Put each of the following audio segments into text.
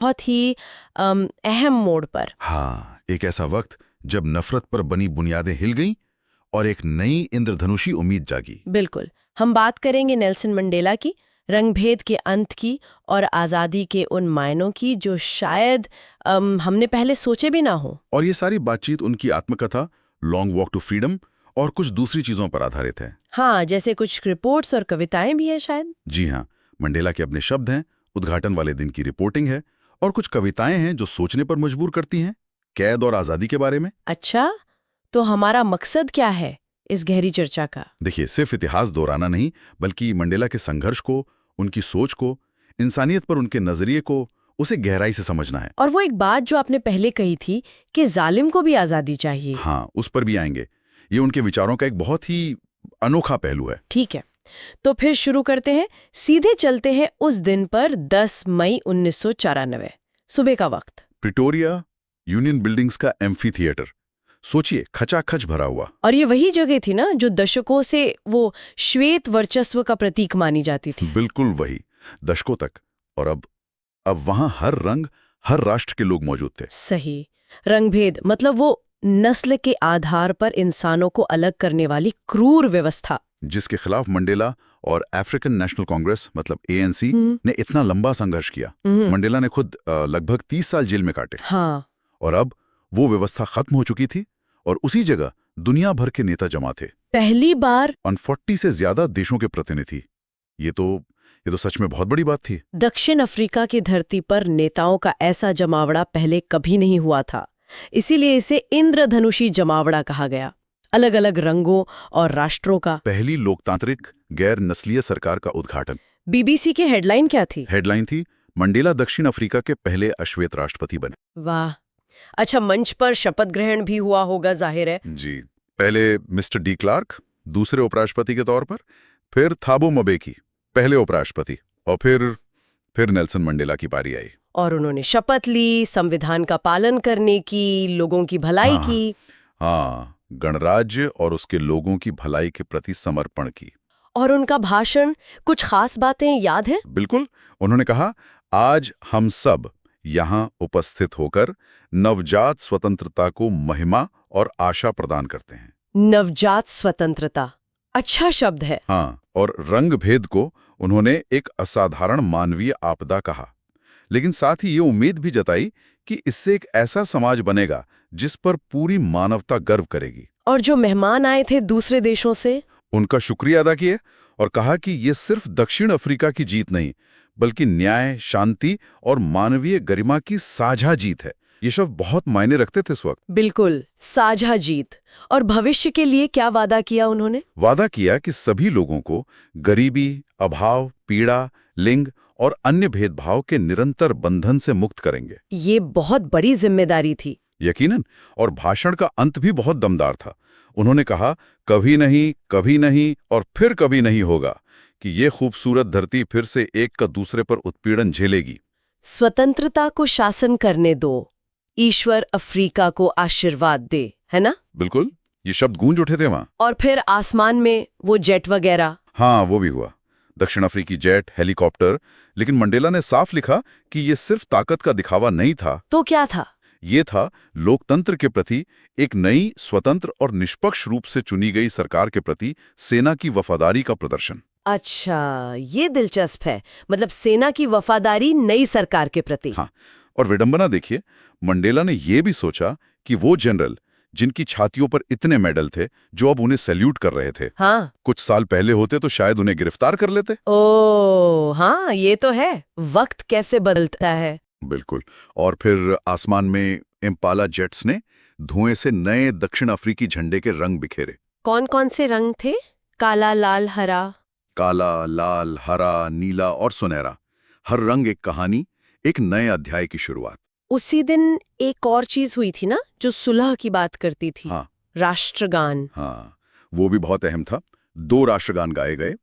बहुत ही अहम मोड़ पर। हाँ, एक ऐसा वक्त जब नफरत पर बनी बुनियादें हिल गईं और एक नई इंद्रधनुषी उम्मीद जागी। बिल्कुल। हम बात करेंगे नेल्सन मंडेला की, रंगभेद के अंत की और आज़ादी के उन मायनों की जो शायद हमने पहले सोचे भी ना हो। और ये सारी बातचीत उनकी आत्मकथा लॉन्ग वॉक टू फ्रीडम और कुछ दूसरी चीजों पर आधारित है। हाँ, जैसे कुछ रिपोर्ट्स और कविताएं भी हैं शायद। जी हाँ, मंडेला के अपने शब्द हैं, उद्घाटन वाले दिन की रिपोर्टिंग है और कुछ कविताएं हैं जो सोचने पर मजबूर करती हैं, कैद और आज़ादी के बारे में। अच्छा, तो हमारा मकसद क्या है इस गहरी चर्चा का? देखिए, सिर्फ इतिहास दोहराना नहीं, बल्कि मंडेला के संघर्ष को, उनकी सोच को, इंसानियत पर उनके नजरिए को, उसे गहराई से समझना है। और वो एक बात जो आपने पहले कही थी कि जालिम को भी आज़ादी चाहिए। हाँ, उस पर भी आएंगे। ये उनके विचारों का एक बहुत ही अनोखा पहलू है। ठीक है, तो फिर शुरू करते हैं। सीधे चलते हैं उस दिन पर 10 मई 1994, सुबह का वक्त। प्रिटोरिया यूनियन बिल्डिंग्स का एम्फी थिएटर, सोचिए, खचाखच भरा हुआ। और ये वही जगह थी ना जो दशकों से वो श्वेत वर्चस्व का प्रतीक मानी जाती थी। बिल्कुल वही, दशकों तक। और अब वहां हर रंग, हर राष्ट्र के लोग मौजूद थे। सही। रंगभेद मतलब वो नस्ल के आधार पर इंसानों को अलग करने वाली क्रूर व्यवस्था, जिसके खिलाफ मंडेला और अफ्रीकन नेशनल कांग्रेस मतलब ANC ने इतना लंबा संघर्ष किया। मंडेला ने खुद लगभग 30 साल जेल में काटे। हाँ। और अब वो व्यवस्था खत्म हो चुकी थी और उसी जगह दुनिया भर के नेता जमा थे। पहली बार 140 से ज्यादा देशों के प्रतिनिधि। ये तो सच में बहुत बड़ी बात थी। दक्षिण अफ्रीका की धरती पर नेताओं का ऐसा जमावड़ा पहले कभी नहीं हुआ था, इसीलिए इसे इंद्रधनुषी जमावड़ा कहा गया। अलग अलग रंगों और राष्ट्रों का। पहली लोकतांत्रिक गैर नस्लीय सरकार का उद्घाटन। BBC की हेडलाइन क्या थी? हेडलाइन थी, मंडेला दक्षिण अफ्रीका के पहले अश्वेत राष्ट्रपति बने। वाह। अच्छा, मंच पर शपथ ग्रहण भी हुआ होगा जाहिर है। जी, पहले मिस्टर डी क्लार्क दूसरे उपराष्ट्रपति के तौर पर, फिर थाबो म्बेकी पहले उपराष्ट्रपति, और फिर नेल्सन मंडेला की पारी आई। और उन्होंने शपथ ली, संविधान का पालन करने की, लोगों की भलाई की। हाँ, गणराज्य और उसके लोगों की भलाई के प्रति समर्पण की। और उनका भाषण, कुछ खास बातें याद हैं? बिल्कुल। उन्होंने कहा, आज हम सब यहाँ उपस्थित होकर नवजात स्वतंत्रता को महिमा और आशा प्रदान करते हैं। नवजात स्वतंत्रता, अच्छा शब्द है। हाँ, और रंग भेद को उन्होंने एक असाधारण मानवीय आपदा कहा, लेकिन साथ ही ये उम्मीद भी जताई कि इससे एक ऐसा समाज बनेगा जिस पर पूरी मानवता गर्व करेगी। और जो मेहमान आए थे दूसरे देशों से, उनका शुक्रिया अदा किए और कहा कि ये सिर्फ दक्षिण अफ्रीका की जीत नहीं, बल्कि न्याय, शांति और मानवीय गरिमा की साझा जीत है। ये शब्द बहुत मायने रखते थे उस वक्त। बिल्कुल, साझा जीत। और भविष्य के लिए क्या वादा किया उन्होंने? वादा किया कि सभी लोगों को गरीबी, अभाव, पीड़ा, लिंग और अन्य भेदभाव के निरंतर बंधन से मुक्त करेंगे। ये बहुत बड़ी जिम्मेदारी थी। यकीनन। और भाषण का अंत भी बहुत दमदार था। उन्होंने कहा, कभी नहीं और फिर कभी नहीं होगा कि ये खूबसूरत धरती फिर से एक का दूसरे पर उत्पीड़न झेलेगी। स्वतंत्रता को शासन करने दो, ईश्वर अफ्रीका को आशीर्वाद दे, है ना? बिल्कुल, ये शब्द गूंज उठे थे वहां। और फिर आसमान में वो जेट वगैरह। हाँ, वो भी हुआ, दक्षिण अफ्रीकी जेट, हेलीकॉप्टर। लेकिन मंडेला ने साफ लिखा कि ये सिर्फ ताकत का दिखावा नहीं था। तो क्या था? ये था लोकतंत्र के प्रति, एक नई, स्वतंत्र और निष्पक्ष रूप से चुनी गई सरकार के प्रति सेना की वफादारी का प्रदर्शन। अच्छा, ये दिलचस्प है। मतलब सेना की वफादारी नई सरकार के प्रति। हाँ, और विडंबना देखिए, मंडेला ने यह भी सोचा कि वो जनरल जिनकी छातियों पर इतने मेडल थे, जो अब उन्हें सैल्यूट कर रहे थे, हाँ, कुछ साल पहले होते तो शायद उन्हें गिरफ्तार कर लेते। ओह हाँ, ये तो है, वक्त कैसे बदलता है। बिल्कुल। और फिर आसमान में इम्पाला जेट्स ने धुएं से नए दक्षिण अफ्रीकी झंडे के रंग बिखेरे। कौन कौन से रंग थे? काला, लाल, हरा। काला, लाल, हरा, नीला और सुनहरा, हर रंग एक कहानी, एक नए अध्याय की शुरुआत। उसी दिन एक और चीज हुई थी ना, जो सुलह की बात करती थी। हाँ, राष्ट्रगान। हाँ, वो भी बहुत अहम था। 2 राष्ट्रगान गाए गए,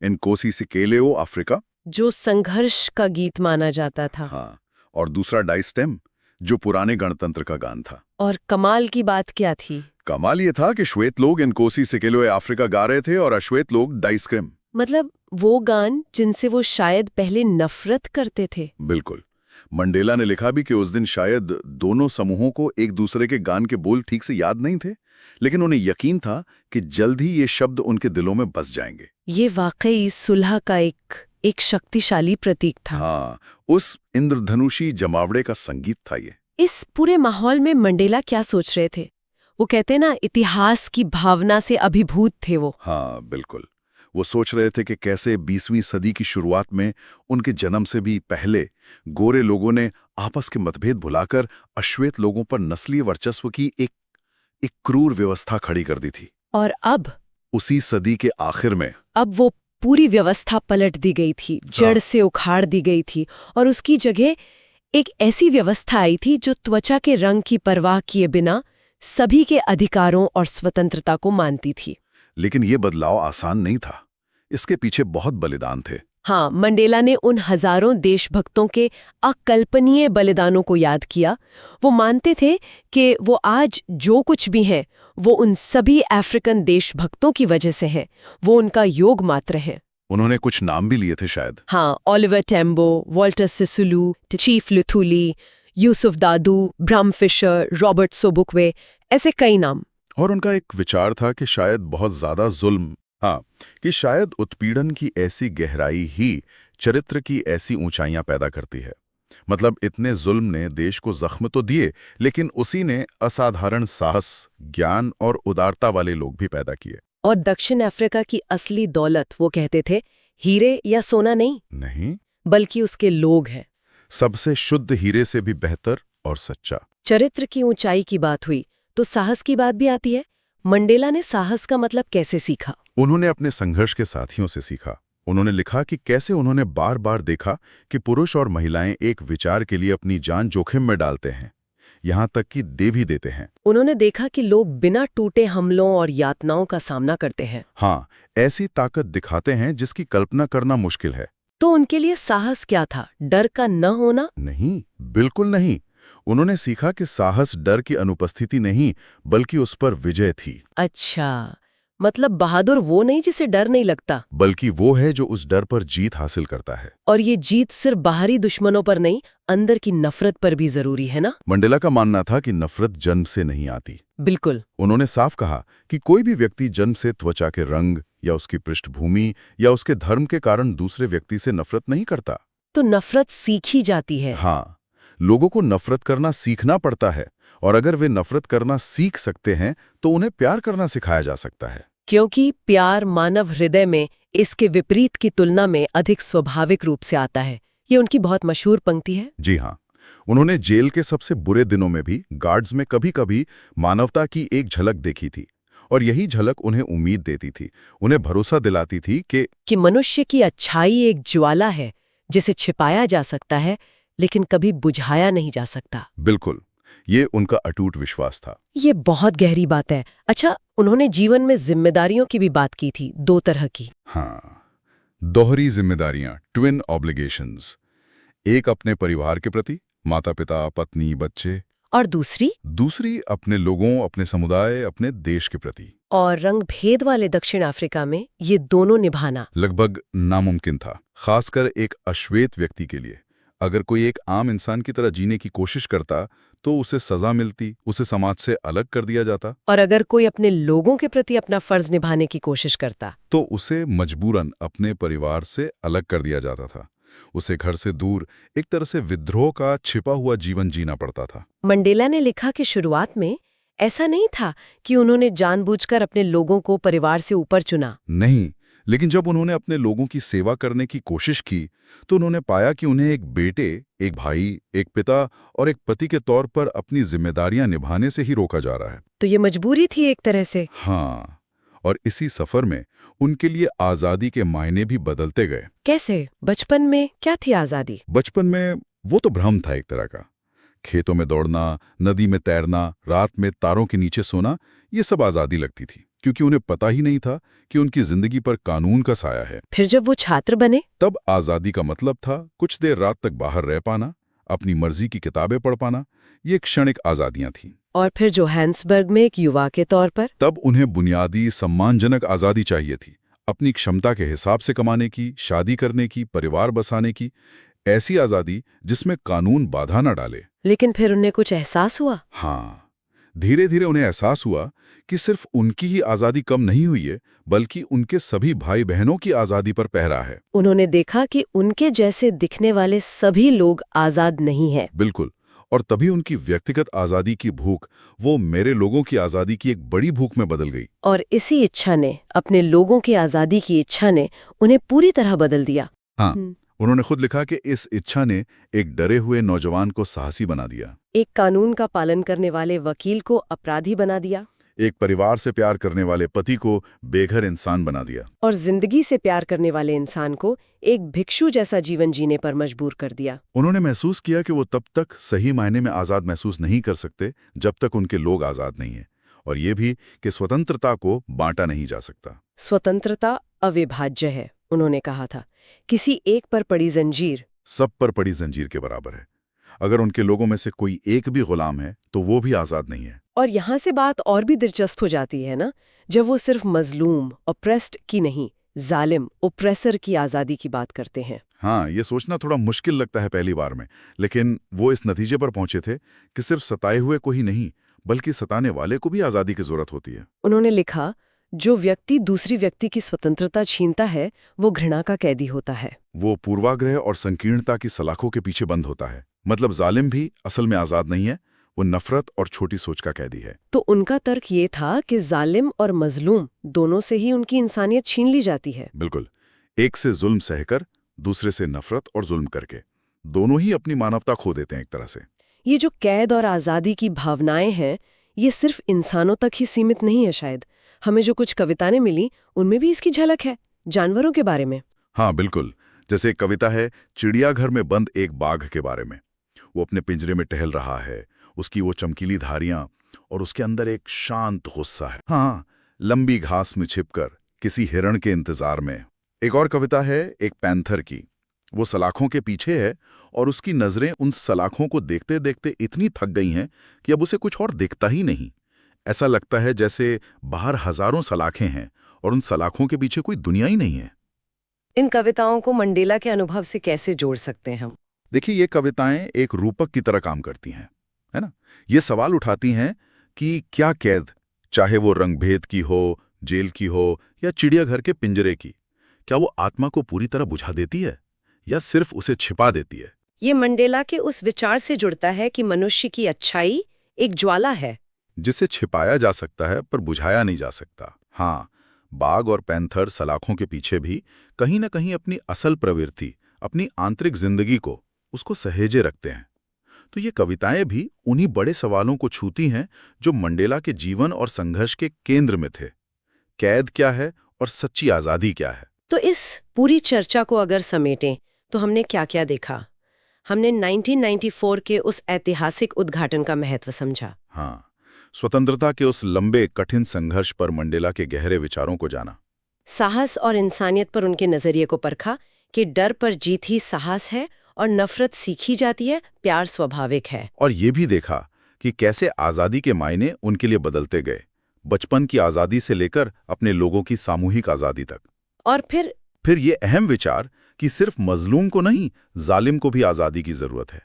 इनकोसी सिकेलेओ अफ्रीका, जो संघर्ष का गीत माना जाता था। हाँ, और दूसरा डाइस्टेम, जो पुराने गणतंत्र का गान था। और कमाल की बात क्या थी? कमाल ये था कि श्वेत लोग इनकोसी सिकेलेओ अफ्रीका गा रहे थे और अश्वेत लोग डाइस्क्रिम। मतलब वो गान जिनसे वो शायद पहले नफरत करते थे। बिल्कुल। मंडेला ने लिखा भी कि उस दिन शायद दोनों समूहों को एक दूसरे के गान के बोल ठीक से याद नहीं थे, लेकिन उन्हें यकीन था कि जल्द ही ये शब्द उनके दिलों में बस जाएंगे। ये वाकई सुलह का एक शक्तिशाली प्रतीक था। हाँ, उस इंद्रधनुषी जमावड़े का संगीत था ये। इस पूरे माहौल में मंडेला क्या सोच रहे थे? वो कहते ना, इतिहास की भावना से अभिभूत थे वो। हाँ बिल्कुल, वो सोच रहे थे कि कैसे 20वीं सदी की शुरुआत में उनके जन्म से भी पहले गोरे लोगों ने आपस के मतभेद भुलाकर अश्वेत लोगों पर नस्लीय वर्चस्व की एक क्रूर व्यवस्था खड़ी कर दी थी। और अब उसी सदी के आखिर में अब वो पूरी व्यवस्था पलट दी गई थी, जड़ से उखाड़ दी गई थी, और उसकी जगह एक ऐसी व्यवस्था आई थी जो त्वचा के रंग की परवाह किए बिना सभी के अधिकारों और स्वतंत्रता को मानती थी। लेकिन ये बदलाव आसान नहीं था, इसके पीछे बहुत बलिदान थे। हाँ, मंडेला ने उन हजारों देशभक्तों के अकल्पनीय बलिदानों को याद किया। वो मानते थे कि वो आज जो कुछ भी हैं, वो उन सभी अफ्रीकन देशभक्तों की वजह से हैं। वो उनका योग मात्र है। उन्होंने कुछ नाम भी लिए थे शायद। हाँ, Oliver टेम्बो, Walter सिसुलू, chief Luthuli, Yusuf दादू, ब्राम फिशर, रॉबर्ट सोबुक्वे, ऐसे कई नाम। और उनका एक विचार था कि शायद बहुत ज्यादा जुल्म, कि शायद उत्पीड़न की ऐसी गहराई ही चरित्र की ऐसी ऊंचाइयां पैदा करती है। मतलब इतने जुल्म ने देश को जख्म तो दिए, लेकिन उसी ने असाधारण साहस, ज्ञान और उदारता वाले लोग भी पैदा किए। और दक्षिण अफ्रीका की असली दौलत, वो कहते थे, हीरे या सोना नहीं, बल्कि उसके लोग हैं। सबसे शुद्ध हीरे से भी बेहतर और सच्चा। चरित्र की ऊंचाई की बात हुई तो साहस की बात भी आती है। मंडेला ने साहस का मतलब कैसे सीखा? उन्होंने अपने संघर्ष के साथियों से सीखा। उन्होंने लिखा कि कैसे उन्होंने बार बार देखा कि पुरुष और महिलाएं एक विचार के लिए अपनी जान जोखिम में डालते हैं, यहां तक कि दे भी देते हैं। उन्होंने देखा कि लोग बिना टूटे हमलों और यातनाओं का सामना करते हैं। हाँ, ऐसी ताकत दिखाते हैं जिसकी कल्पना करना मुश्किल है। तो उनके लिए साहस क्या था? डर का न होना? नहीं, बिल्कुल नहीं। उन्होंने सीखा कि साहस डर की अनुपस्थिति नहीं, बल्कि उस पर विजय थी। अच्छा, मतलब बहादुर वो नहीं जिसे डर नहीं लगता, बल्कि वो है जो उस डर पर जीत हासिल करता है। और ये जीत सिर्फ बाहरी दुश्मनों पर नहीं, अंदर की नफरत पर भी जरूरी है ना? मंडेला का मानना था कि नफरत जन्म से नहीं आती। बिल्कुल। उन्होंने साफ कहा कि कोई भी व्यक्ति जन्म से त्वचा के रंग या उसकी पृष्ठभूमि या उसके धर्म के कारण दूसरे व्यक्ति से नफरत नहीं करता। तो नफरत सीखी जाती है। हाँ, लोगों को नफरत करना सीखना पड़ता है, और अगर वे नफरत करना सीख सकते हैं तो उन्हें प्यार करना सिखाया जा सकता है। क्योंकि प्यार मानव हृदय में इसके विपरीत की तुलना में अधिक स्वाभाविक रूप से आता है। ये उनकी बहुत मशहूर पंक्ति है। जी हाँ, उन्होंने जेल के सबसे बुरे दिनों में भी गार्ड्स में कभी-कभी मानवता की एक झलक देखी थी, और यही झलक उन्हें उम्मीद देती थी, उन्हें भरोसा दिलाती थी कि मनुष्य की अच्छाई एक ज्वाला है जिसे छिपाया जा सकता है, लेकिन कभी बुझाया नहीं जा सकता। बिल्कुल, ये उनका अटूट विश्वास था। ये बहुत गहरी बात है। अच्छा, उन्होंने जीवन में जिम्मेदारियों की भी बात की थी, 2 तरह की। हाँ, दोहरी जिम्मेदारियां, ट्विन ऑब्लिगेशंस। एक अपने परिवार के प्रति, माता पिता, पत्नी, बच्चे, और दूसरी अपने लोगों, अपने समुदाय, अपने देश के प्रति। और रंग भेद वाले दक्षिण अफ्रीका में ये दोनों निभाना लगभग नामुमकिन था, खासकर एक अश्वेत व्यक्ति के लिए। अगर कोई एक आम इंसान की तरह जीने की कोशिश करता तो उसे सजा मिलती, उसे समाज से अलग कर दिया जाता। और अगर कोई अपने लोगों के प्रति अपना फर्ज निभाने की कोशिश करता तो उसे मजबूरन अपने परिवार से अलग कर दिया जाता था। उसे घर से दूर, एक तरह से विद्रोह का छिपा हुआ जीवन जीना पड़ता था। मंडेला ने लिखा कि शुरुआत में ऐसा नहीं था कि उन्होंने जानबूझकर अपने लोगों को परिवार से ऊपर चुना। नहीं, लेकिन जब उन्होंने अपने लोगों की सेवा करने की कोशिश की तो उन्होंने पाया कि उन्हें एक बेटे, एक भाई, एक पिता और एक पति के तौर पर अपनी जिम्मेदारियां निभाने से ही रोका जा रहा है। तो ये मजबूरी थी एक तरह से। हाँ, और इसी सफर में उनके लिए आजादी के मायने भी बदलते गए। कैसे? बचपन में क्या थी आजादी? बचपन में वो तो भ्रम था एक तरह का। खेतों में दौड़ना, नदी में तैरना, रात में तारों के नीचे सोना, ये सब आजादी लगती थी, क्योंकि उन्हें पता ही नहीं था कि उनकी जिंदगी पर कानून का साया है। फिर जब वो छात्र बने तब आजादी का मतलब था कुछ देर रात तक बाहर रह पाना, अपनी मर्जी की किताबें पढ़ पाना। ये क्षणिक आजादियां थीं। और फिर जोहान्सबर्ग में एक युवा के तौर पर तब उन्हें बुनियादी सम्मानजनक आजादी चाहिए थी, अपनी क्षमता के हिसाब से कमाने की, शादी करने की, परिवार बसाने की। ऐसी आजादी जिसमें कानून बाधा न डाले। लेकिन फिर उन्हें कुछ एहसास हुआ। हाँ, धीरे धीरे उन्हें एहसास हुआ कि सिर्फ उनकी ही आजादी कम नहीं हुई है, बल्कि उनके सभी भाई बहनों की आजादी पर पहरा है। उन्होंने देखा कि उनके जैसे दिखने वाले सभी लोग आजाद नहीं हैं। बिल्कुल। और तभी उनकी व्यक्तिगत आजादी की भूख वो मेरे लोगों की आजादी की एक बड़ी भूख में बदल गई। और इसी इच्छा ने, अपने लोगों की आजादी की इच्छा ने उन्हें पूरी तरह बदल दिया। हाँ, उन्होंने खुद लिखा कि इस इच्छा ने एक डरे हुए नौजवान को साहसी बना दिया, एक कानून का पालन करने वाले वकील को अपराधी बना दिया, एक परिवार से प्यार करने वाले पति को बेघर इंसान बना दिया, और जिंदगी से प्यार करने वाले इंसान को एक भिक्षु जैसा जीवन जीने पर मजबूर कर दिया। उन्होंने महसूस किया कि वो तब तक सही मायने में आज़ाद महसूस नहीं कर सकते जब तक उनके लोग आज़ाद नहीं हैं, और ये भी कि स्वतंत्रता को बांटा नहीं जा सकता। स्वतंत्रता अविभाज्य है, उन्होंने कहा था। किसी एक पर पड़ी जंजीर सब पर पड़ी जंजीर के बराबर है। अगर उनके लोगों में से कोई एक भी गुलाम है तो वो भी आज़ाद नहीं है। और यहाँ से बात और भी दिलचस्प हो जाती है ना, जब वो सिर्फ मजलूम, ऑप्रेस्ड की नहीं, जालिम, ओप्रेसर की आज़ादी की बात करते हैं। हाँ, ये सोचना थोड़ा मुश्किल लगता है पहली बार में, लेकिन वो इस नतीजे पर पहुंचे थे कि सिर्फ सताए हुए को ही नहीं, बल्कि सताने वाले को भी आज़ादी की जरूरत होती है। उन्होंने लिखा, जो व्यक्ति दूसरी व्यक्ति की स्वतंत्रता छीनता है वो घृणा का कैदी होता है। वो पूर्वाग्रह और संकीर्णता की सलाखों के पीछे बंद होता है। मतलब जालिम भी असल में आज़ाद नहीं है, वो नफरत और छोटी सोच का कैदी है। तो उनका तर्क ये था कि जालिम और मजलूम दोनों से ही उनकी इंसानियत छीन ली जाती है। बिल्कुल। एक से जुल्म सहकर, दूसरे से नफरत और जुल्म करके, दोनों ही अपनी मानवता खो देते हैं एक तरह से। ये जो कैद और आज़ादी की भावनाएं हैं, ये सिर्फ इंसानों तक ही सीमित नहीं है शायद। हमें जो कुछ कविताएं मिली उनमें भी इसकी झलक है, जानवरों के बारे में। हाँ बिल्कुल। जैसे एक कविता है चिड़ियाघर में बंद एक बाघ के बारे में। वो अपने पिंजरे में टहल रहा है, उसकी वो चमकीली धारियां, और उसके अंदर एक शांत गुस्सा है। हाँ, लंबी घास में छिपकर किसी हिरण के इंतजार में। एक और कविता है एक पैंथर की। वो सलाखों के पीछे है और उसकी नजरें उन सलाखों को देखते देखते इतनी थक गई हैं कि अब उसे कुछ और दिखता ही नहीं। ऐसा लगता है जैसे बाहर हजारों सलाखें हैं और उन सलाखों के पीछे कोई दुनिया ही नहीं है। इन कविताओं को मंडेला के अनुभव से कैसे जोड़ सकते हैं हम? देखिए, ये कविताएं एक रूपक की तरह काम करती हैं, है ना? ये सवाल उठाती हैं कि क्या कैद, चाहे वो रंगभेद की हो, जेल की हो या चिड़ियाघर के पिंजरे की, क्या वो आत्मा को पूरी तरह बुझा देती है या सिर्फ उसे छिपा देती है? ये मंडेला के उस विचार से जुड़ता है कि मनुष्य की अच्छाई एक ज्वाला है जिसे छिपाया जा सकता है पर बुझाया नहीं जा सकता। हाँ, बाघ और पैंथर सलाखों के पीछे भी कहीं न कहीं अपनी असल प्रवृत्ति, अपनी आंतरिक जिंदगी को, उसको सहेजे रखते हैं। तो ये कविताएं भी उन्हीं बड़े सवालों को छूती हैं जो मंडेला के जीवन और संघर्ष के केंद्र में थे। कैद क्या है और सच्ची आज़ादी क्या है? तो इस पूरी चर्चा को अगर समेटें तो हमने क्या-क्या देखा? हमने 1994 के उस ऐतिहासिक उद्घाटन का महत्व समझा। हाँ, स्वतंत्रता के उस लंबे कठिन संघर्ष पर मंडेला के गहरे विचारों को जाना। साहस और इंसानियत पर उनके नजरिए को परखा कि डर पर जीत ही साहस है और नफरत सीखी जाती है, प्यार स्वाभाविक है। और ये भी देखा कि कैसे आज़ादी के मायने उनके लिए बदलते गए, बचपन की आज़ादी से लेकर अपने लोगों की सामूहिक आज़ादी तक। और फिर ये अहम विचार कि सिर्फ मजलूम को नहीं, जालिम को भी आज़ादी की जरूरत है।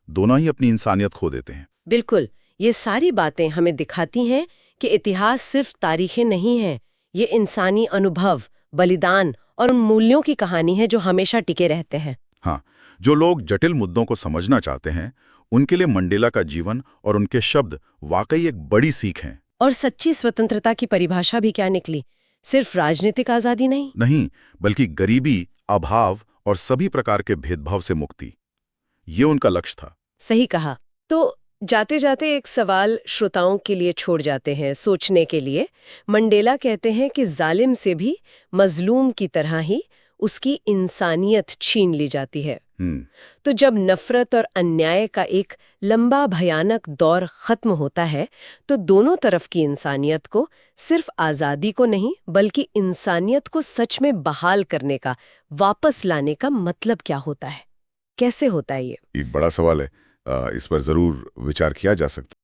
दोनों ही अपनी इंसानियत खो देते हैं। बिल्कुल, ये सारी बातें हमें दिखाती हैं कि इतिहास सिर्फ तारीखें नहीं है, ये इंसानी अनुभव, बलिदान और उन मूल्यों की कहानी है जो हमेशा टिके रहते हैं। हाँ, जो लोग जटिल मुद्दों को समझना चाहते हैं, उनके लिए मंडेला का जीवन और उनके शब्द वाकई एक बड़ी सीख हैं। और सच्ची स्वतंत्रता की परिभाषा भी क्या निकली? सिर्फ राजनीतिक आज़ादी नहीं, बल्कि गरीबी, अभाव और सभी प्रकार के भेदभाव से मुक्ति। ये उनका लक्ष्य था। सही कहा। तो जाते जाते एक सवाल श्रोताओं के लिए छोड़ जाते हैं सोचने के लिए। मंडेला कहते हैं कि जालिम से भी मजलूम की तरह ही उसकी इंसानियत छीन ली जाती है। तो जब नफरत और अन्याय का एक लंबा भयानक दौर खत्म होता है तो दोनों तरफ की इंसानियत को, सिर्फ आज़ादी को नहीं बल्कि इंसानियत को सच में बहाल करने का, वापस लाने का मतलब क्या होता है? कैसे होता है ये? एक बड़ा सवाल है, इस पर जरूर विचार किया जा सकता है।